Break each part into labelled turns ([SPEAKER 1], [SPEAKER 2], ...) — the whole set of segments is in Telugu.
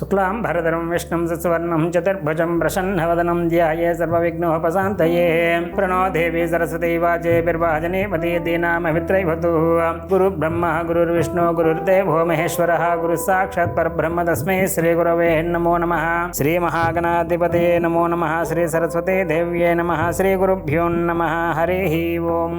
[SPEAKER 1] శుక్లాం భరధరం విష్ణుం సస్వర్ణం చతుర్భుజం ప్రసన్నవదనం ధ్యాయే సర్వవిఘ్నోపశాంతయే ప్రణో దేవి సరస్వతీ వాచే బిర్వాజనేపతి దీనామమిత్రైవతు గురు బ్రహ్మ గురుర్విష్ణు గురుర్దేవో మహేశ్వరః గురు సాక్షాత్ పరబ్రహ్మ తస్మై శ్రీ గురవే నమో నమః శ్రీ మహాగణాధిపతే నమో నమః శ్రీ సరస్వతీ దేవ్యే నమః శ్రీ గురుభ్యో నమః హరి ఓం.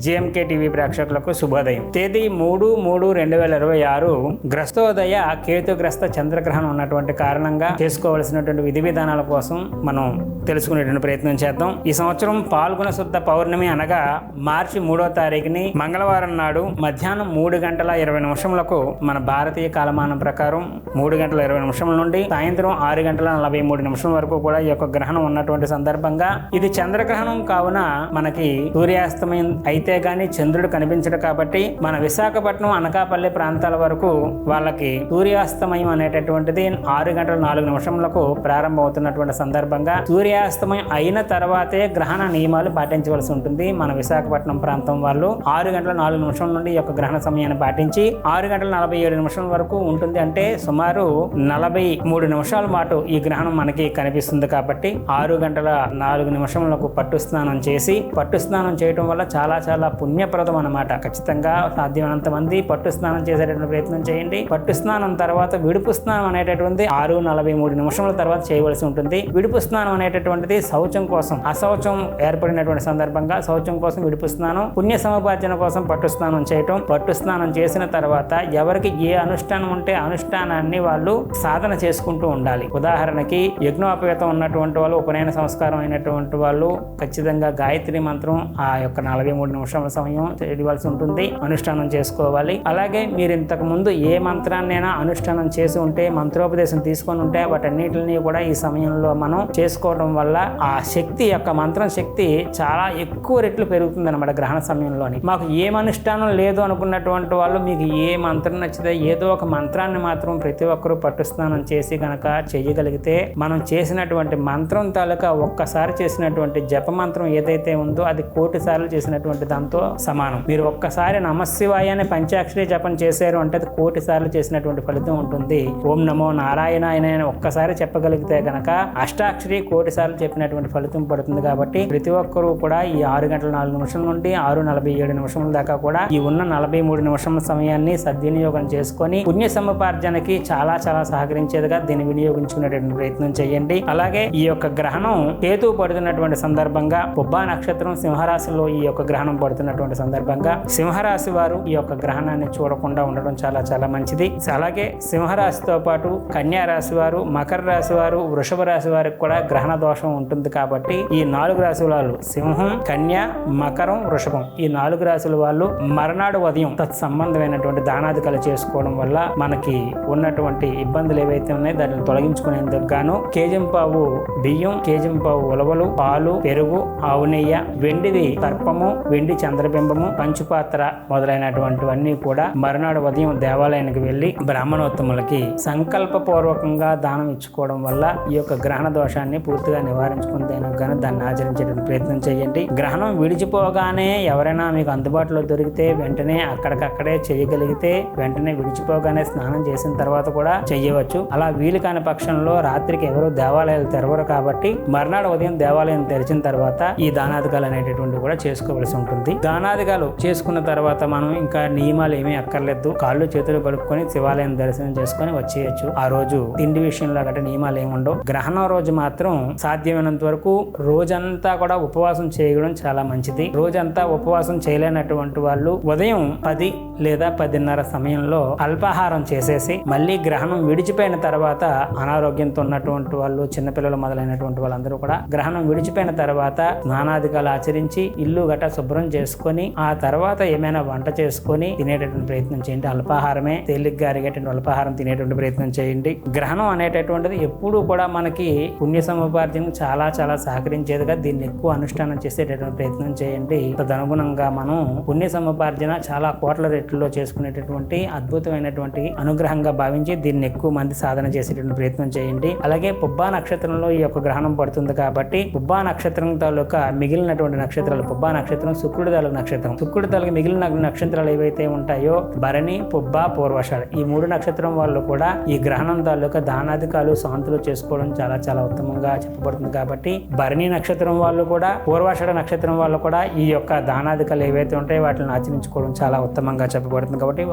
[SPEAKER 1] జేఎంకే టీవీ ప్రేక్షకులకు శుభోదయం. తేదీ 3/3/2026 గ్రస్తోదయ కేతుగ్రస్త చంద్రగ్రహణం ఉన్నటువంటి కారణంగా చేసుకోవలసినటువంటి విధి విధానాల కోసం మనం తెలుసుకునేటువంటి ప్రయత్నం చేద్దాం. ఈ సంవత్సరం పాల్గొన శుద్ధ పౌర్ణమి అనగా మార్చి 3వ తారీఖుని మంగళవారం నాడు మధ్యాహ్నం 3:20 మన భారతీయ కాలమానం ప్రకారం 3:20 నుండి సాయంత్రం 6:43 వరకు కూడా ఈ యొక్క గ్రహణం ఉన్నటువంటి సందర్భంగా ఇది చంద్రగ్రహణం కావున మనకి సూర్యాస్తమయం అయితే గాని చంద్రుడు కనిపించడు కాబట్టి మన విశాఖపట్నం అనకాపల్లి ప్రాంతాల వరకు వాళ్ళకి సూర్యాస్తమయం అనేటటువంటిది 6:04 ప్రారంభమవుతున్నటువంటి సందర్భంగా సూర్యాస్తమయం అయిన తర్వాతే గ్రహణ నియమాలు పాటించవలసి ఉంటుంది. మన విశాఖపట్నం ప్రాంతం వాళ్ళు 6:04 నుండి ఈ యొక్క గ్రహణ సమయాన్ని పాటించి 6:47 వరకు ఉంటుంది. అంటే సుమారు 43 నిమిషాల పాటు ఈ గ్రహణం మనకి కనిపిస్తుంది. కాబట్టి 6:04 పట్టు స్నానం చేసి, పట్టు స్నానం చేయటం వల్ల చాలా చాలా పుణ్యప్రదం అన్నమాట. ఖచ్చితంగా సాధ్యమైనంత మంది పట్టు స్నానం చేసేటటువంటి ప్రయత్నం చేయండి. పట్టు స్నానం తర్వాత విడుపు స్నానం అనేటటువంటి 6:43 తర్వాత చేయవలసి ఉంటుంది. విడుపు స్నానం అనేటటువంటిది శౌచం కోసం, అశౌచం ఏర్పడినటువంటి సందర్భంగా శౌచం కోసం విడుపు స్నానం, పుణ్య సముపార్జన కోసం పట్టు స్నానం చేయటం. పట్టు స్నానం చేసిన తర్వాత ఎవరికి ఏ అనుష్ఠానం ఉంటే అనుష్ఠానాన్ని వాళ్ళు సాధన చేసుకుంటూ ఉండాలి. ఉదాహరణకి యజ్ఞోపవేతం ఉన్నటువంటి వాళ్ళు, ఉపనయన సంస్కారం అయినటువంటి వాళ్ళు ఖచ్చితంగా గాయత్రి మంత్రం ఆ యొక్క 43 నిమిషాల సమయం చేయవలసి ఉంటుంది, అనుష్ఠానం చేసుకోవాలి. అలాగే మీరు ఇంతకు ముందు ఏ మంత్రాన్నైనా అనుష్ఠానం చేసి ఉంటే, మంత్రోపదేశం తీసుకొని ఉంటే వాటన్నిటిని కూడా ఈ సమయంలో మనం చేసుకోవడం వల్ల ఆ శక్తి యొక్క మంత్రం శక్తి చాలా ఎక్కువ రెట్లు పెరుగుతుంది అన్నమాట గ్రహణ సమయంలోని. మాకు ఏం అనుష్ఠానం లేదు అనుకున్నటువంటి వాళ్ళు మీకు ఏ మంత్రం నచ్చితే ఏదో ఒక మంత్రాన్ని మాత్రం ప్రతి ఒక్కరూ పట్టు స్నానం చేసి గనక చెయ్యగలిగితే మనం చేసినటువంటి మంత్రం తాలూకా ఒక్కసారి చేసినటువంటి జప మంత్రం ఏదైతే ఉందో అది 1,000,000 సార్లు చేసినటువంటి దాంతో సమానం. మీరు ఒక్కసారి నమశివాయ అనే పంచాక్షరి జపం చేశారు అంటే అది 1,000,000 సార్లు చేసినటువంటి ఫలితం ఉంటుంది. ఓం నమో నారాయణాయ ఒక్కసారి చెప్పగలిగితే గనక అష్టాక్షరి 1,000,000 సార్లు చెప్పినటువంటి ఫలితం పడుతుంది. కాబట్టి ప్రతి ఒక్కరూ కూడా ఈ 6:04 నుండి 6:47 దాకా కూడా ఈ ఉన్న 43 నిమిషాల సమయాన్ని సద్వినియోగం చేసుకొని పుణ్య సముపార్జనకి చాలా చాలా సహకరించేదిగా దీన్ని వినియోగించుకునేటువంటి ప్రయత్నం చేయండి. అలాగే ఈ యొక్క గ్రహణం కేతువు పడుతున్నటువంటి సందర్భంగా పుబ్బా నక్షత్రం సింహరాశిలో ఈ యొక్క గ్రహణం పడుతున్నటువంటి సందర్భంగా సింహరాశి వారు ఈ యొక్క గ్రహణాన్ని చూడకుండా ఉండడం చాలా చాలా మంచిది. అలాగే సింహరాశితో పాటు కన్యా రాశి వారు, మకర రాశి వారు, వృషభ రాశి వారికి కూడా గ్రహణ దోషం ఉంటుంది. కాబట్టి ఈ 4 రాశుల వాళ్ళు సింహం, కన్య, మకరం, వృషభం ఈ 4 రాశుల వాళ్ళు మర్నాడు ఉదయం తత్సంబంధమైనటువంటి దానాదికలు చేసుకోవడం వల్ల మనకి ఉన్నటువంటి ఇబ్బందులు ఏవైతే ఉన్నాయో దాన్ని తొలగించుకునేందుకు గాను కేజంపావు బియ్యం, కేజంపావు ఉలవలు, పాలు, పెరుగు, ఆవు నెయ్యి, వెండిది సర్పము, వెండి చంద్రబింబము, పంచుపాత్ర మొదలైనటువంటివన్నీ కూడా మరునాడు ఉదయం దేవాలయానికి వెళ్లి బ్రాహ్మణోత్తములకి సంకల్పపూర్వకంగా దానం ఇచ్చుకోవడం వల్ల ఈ యొక్క గ్రహణ దోషాన్ని పూర్తిగా నివారించుకుంటేనకు గాను దాన్ని ఆచరించేటువంటి ప్రయత్నం చేయండి. గ్రహణం విడిచిపోగానే ఎవరైనా మీకు అందుబాటులో దొరికితే వెంటనే అక్కడికక్కడే చేయగలిగితే వెంటనే విడిచిపోగానే స్నానం చేసిన తర్వాత కూడా చేయవచ్చు. అలా వీలు కాని పక్షంలో రాత్రికి ఎవరు దేవాలయాలు తెరవరు కాబట్టి మర్నాడు ఉదయం దేవాలయం తెరిచిన తర్వాత ఈ దానాదికాలు అనేటటువంటి కూడా చేసుకోవలసి ఉంటుంది. దానాదికాలు చేసుకున్న తర్వాత మనం ఇంకా నియమాలు ఏమీ అక్కర్లేదు. కాళ్ళు చేతులు కడుక్కొని శివాలయం దర్శనం చేసుకొని వచ్చేయచ్చు. ఆ రోజు తిండి విషయంలో గట్రా నియమాలు ఏమి ఉండవు. గ్రహణం రోజు మాత్రం సాధ్యమైనంత వరకు రోజంతా కూడా ఉపవాసం చేయడం చాలా మంచిది. రోజంతా ఉపవాసం చేయలేనటువంటి వాళ్ళు ఉదయం 10 లేదా 10:30 సమయంలో అల్పాహారం చేసేసి మళ్ళీ గ్రహణం విడిచిపోయిన తర్వాత అనారోగ్యంతో ఉన్నటువంటి వాళ్ళు, చిన్నపిల్లలు మొదలైనటువంటి వాళ్ళందరూ కూడా గ్రహణం విడిచిపోయిన తర్వాత స్నానాదికాలు ఆచరించి ఇల్లు గట్రా శుభ్రం చేసుకొని ఆ తర్వాత ఏమైనా వంట చేసుకొని తినేటటువంటి ప్రయత్నం చేయండి. అల్పాహారమే తేలిగ్గా అరిగేటువంటి అల్పాహారం తినేటువంటి ప్రయత్నం చేయండి. గ్రహణం అనేటటువంటిది ఎప్పుడూ కూడా మనకి పుణ్య సముపార్జన చాలా చాలా సహకరించేదిగా దీన్ని ఎక్కువ అనుష్ఠానం చేసేటటువంటి ప్రయత్నం చేయండి. తదనుగుణంగా మనం పుణ్య సముపార్జన చాలా కోట్ల రెట్లలో చేసుకునేటటువంటి అద్భుతమైనటువంటి అనుగ్రహంగా భావించి దీన్ని ఎక్కువ మంది సాధన చేసేటువంటి ప్రయత్నం చేయండి. అలాగే పుబ్బా నక్షత్రంలో ఈ యొక్క గ్రహణం పడుతుంది కాబట్టి పుబ్బా నక్షత్రం తాలూకా మిగిలినటువంటి నక్షత్రాలు, పుబ్బా నక్షత్రం శుక్రుడి తాలూకు నక్షత్రం, శుక్రుడి తాలూకు మిగిలిన నక్షత్రాలు ఏవైతే ఉంటాయో భరణి, పుబ్బ, పూర్వాషాఢ ఈ 3 నక్షత్రం వాళ్ళు కూడా ఈ గ్రహణ గ్రహణం తాలూకా దానాధికాలు శాంతులు చేసుకోవడం చాలా చాలా ఉత్తమంగా చెప్పబడుతుంది. కాబట్టి భరణి నక్షత్రం వాళ్ళు కూడా, పూర్వాషాఢ నక్షత్రం వాళ్ళు కూడా ఈ యొక్క దానాధికాలు ఏవైతే ఉంటాయో వాటిని ఆచరించుకోవడం చాలా ఉత్తమంగా చెప్పబడుతుంది. కాబట్టి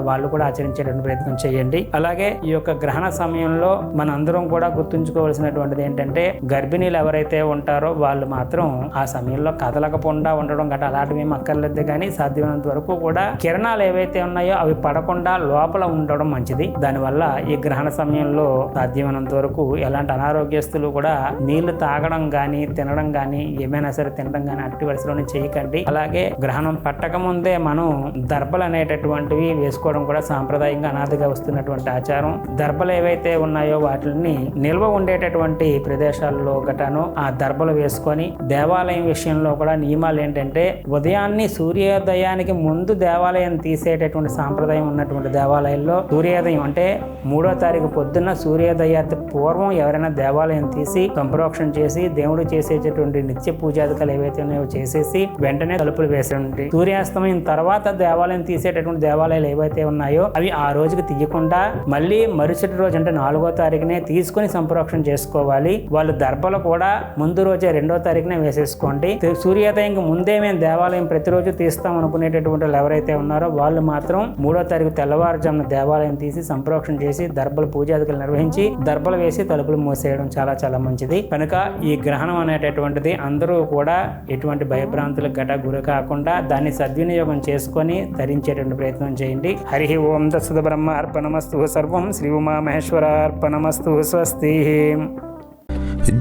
[SPEAKER 1] వాళ్ళు కూడా ఆచరించేటువంటి ప్రయత్నం చేయండి. అలాగే ఈ యొక్క గ్రహణ సమయంలో మన అందరం కూడా గుర్తుంచుకోవాల్సినటువంటిది ఏంటంటే, గర్భిణీలు ఎవరైతే ఉంటారో వాళ్ళు మాత్రం ఆ సమయంలో కదలకుండా ఉండడం గట్రా అలాంటివి ఏం అక్కర్లేదు. కానీ సాధ్యమైనంత వరకు కూడా కిరణాలు ఏవైతే ఉన్నాయో అవి పడకుండా లోపల ఉండడం మంచిది. దానివల్ల ఈ గ్రహణ సమయంలో సాధ్యమైనంత వరకు ఎలాంటి అనారోగ్యస్తులు కూడా నీళ్లు తాగడం గాని, తినడం గాని, ఏమైనా సరే తినడం గాని అట్టి వరుసలోనే చేయకండి. అలాగే గ్రహణం పట్టక ముందే మనం దర్భలు అనేటటువంటివి వేసుకోవడం కూడా సాంప్రదాయంగా అనాదిగా వస్తున్నటువంటి ఆచారం. దర్భలు ఏవైతే ఉన్నాయో వాటిని నిల్వ ఉండేటటువంటి ప్రదేశాల్లో గటాను ఆ దర్భలు వేసుకొని, దేవాలయం విషయంలో కూడా నియమాలు ఏంటంటే, ఉదయాన్నే సూర్యోదయానికి ముందు దేవాలయం తీసేటటువంటి సాంప్రదాయం ఉన్నటువంటి దేవాలయాల్లో సూర్యోదయం అంటే 3వ తారీఖు పొద్దున్న సూర్యోదయానికి పూర్వం ఎవరైనా దేవాలయం తీసి సంప్రోక్షణ చేసి దేవుడు చేసేటటువంటి నిత్య పూజాదికలు ఏవైతే ఉన్నాయో చేసేసి వెంటనే తలుపులు వేసేయండి. సూర్యాస్తమయం తర్వాత దేవాలయం తీసేటటువంటి దేవాలయాలు ఏవైతే ఉన్నాయో అవి ఆ రోజుకి తీయకుండా మళ్ళీ మరుసటి రోజు అంటే 4వ తారీఖునే తీసుకుని సంప్రోక్షణ చేసుకోవాలి. వాళ్ళు దర్భలు కూడా ముందు రోజే 2వ తారీఖునే వేసేసుకోండి. సూర్యోదయంకి ముందే మేము దేవాలయం ప్రతిరోజు తీస్తాం అనుకునేటటువంటి వాళ్ళు ఎవరైతే ఉన్నారో వాళ్ళు మాత్రం 3వ తారీఖు తెల్లవారుజామున దేవాలయం తీసి సంప్రోక్షణ చేసి దర్భలు పూజాదికలు నిర్వహించి దర్భలు వేసి తలుపులు మూసేయడం చాలా చాలా మంచిది. కనుక ఈ గ్రహణం అనేటటువంటిది అందరూ కూడా ఎటువంటి భయభ్రాంతులకు గట గురి కాకుండా దాన్ని సద్వినియోగం చేసుకొని ధరించేటువంటి ప్రయత్నం చేయండి. హరి ఓం తత్సత్ బ్రహ్మ అర్పణమస్తు. సర్వం శ్రీ ఉమామహేశ్వర అర్పణమస్తు. స్వస్తి.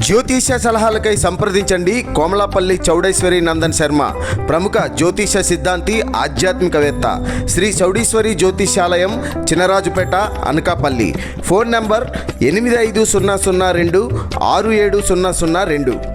[SPEAKER 2] జ్యోతిష సలహాలకై సంప్రదించండి కోమలాపల్లి చౌడేశ్వరి నందన్ శర్మ, ప్రముఖ జ్యోతిష సిద్ధాంతి, ఆధ్యాత్మికవేత్త. శ్రీ చౌడేశ్వరి జ్యోతిషాలయం, చినరాజుపేట, అనకాపల్లి. Phone number 8500267002.